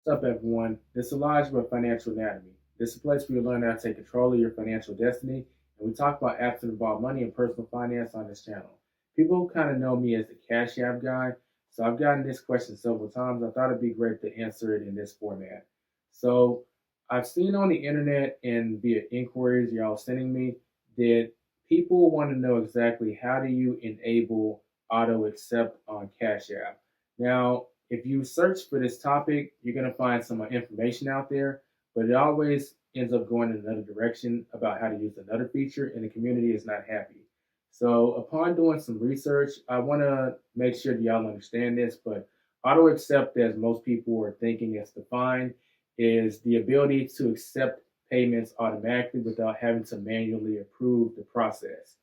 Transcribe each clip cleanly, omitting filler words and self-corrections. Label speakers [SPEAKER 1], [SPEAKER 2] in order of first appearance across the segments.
[SPEAKER 1] What's up, everyone? This is Elijah with Financial Anatomy. This is a place where you learn how to take control of your financial destiny, and we talk about apps that involve money and personal finance on this channel. People kind of know me as the Cash App guy, so I've gotten this question several times. I thought it'd be great to answer it in this format. So, I've seen on the internet and via inquiries y'all sending me that people want to know exactly how do you enable auto accept on Cash App. Now, if you search for this topic, you're going to find some information out there, but it always ends up going in another direction about how to use another feature, and the community is not happy. So, upon doing some research, I want to make sure that y'all understand this, but auto accept, as most people are thinking it's defined, is the ability to accept payments automatically without having to manually approve the process.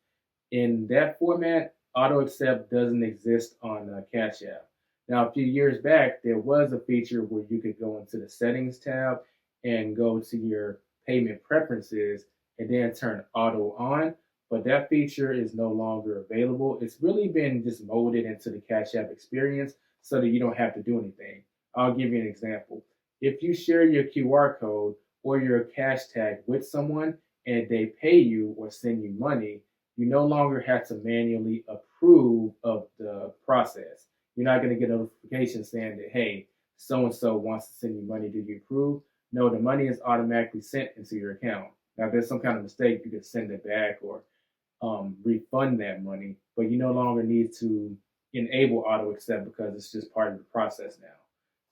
[SPEAKER 1] In that format, auto accept doesn't exist on Cash App. Now, a few years back, there was a feature where you could go into the settings tab and go to your payment preferences and then turn auto on. But that feature is no longer available. It's really been just molded into the Cash App experience so that you don't have to do anything. I'll give you an example. If you share your QR code or your cash tag with someone and they pay you or send you money, you no longer have to manually approve of the process. You're not going to get a notification saying that, hey, so and so wants to send you money. Did you approve? No, the money is automatically sent into your account. Now, if there's some kind of mistake, you could send it back or refund that money, but you no longer need to enable auto accept because it's just part of the process now.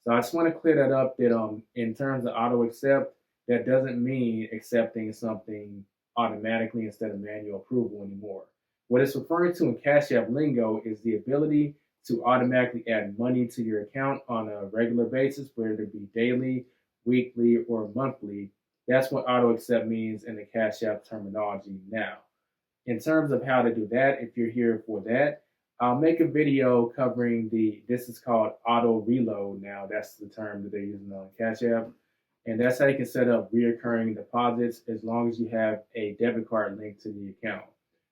[SPEAKER 1] So I just want to clear that up that in terms of auto accept, that doesn't mean accepting something automatically instead of manual approval anymore. What it's referring to in Cash App lingo is the ability to automatically add money to your account on a regular basis, whether it be daily, weekly, or monthly. That's what auto accept means in the Cash App terminology now. In terms of how to do that, if you're here for that, I'll make a video covering this is called auto reload now. That's the term that they're using on Cash App. And that's how you can set up reoccurring deposits as long as you have a debit card linked to the account.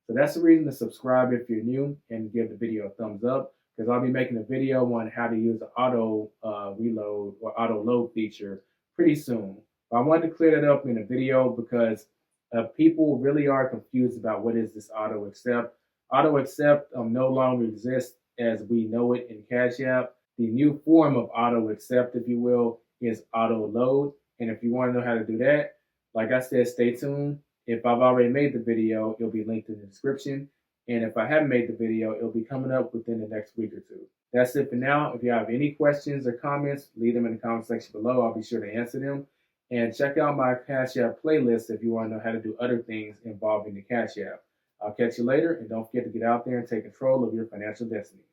[SPEAKER 1] So that's the reason to subscribe if you're new and give the video a thumbs up because I'll be making a video on how to use the auto reload or auto load feature pretty soon. But I wanted to clear that up in a video because people really are confused about what is this auto accept. Auto accept no longer exists as we know it in Cash App. The new form of auto accept, if you will, is auto load. And if you want to know how to do that, like I said, stay tuned. If I've already made the video, it'll be linked in the description. And if I haven't made the video, it'll be coming up within the next week or two. That's it for now. If you have any questions or comments, leave them in the comment section below. I'll be sure to answer them. And check out my Cash App playlist if you want to know how to do other things involving the Cash App. I'll catch you later, and don't forget to get out there and take control of your financial destiny.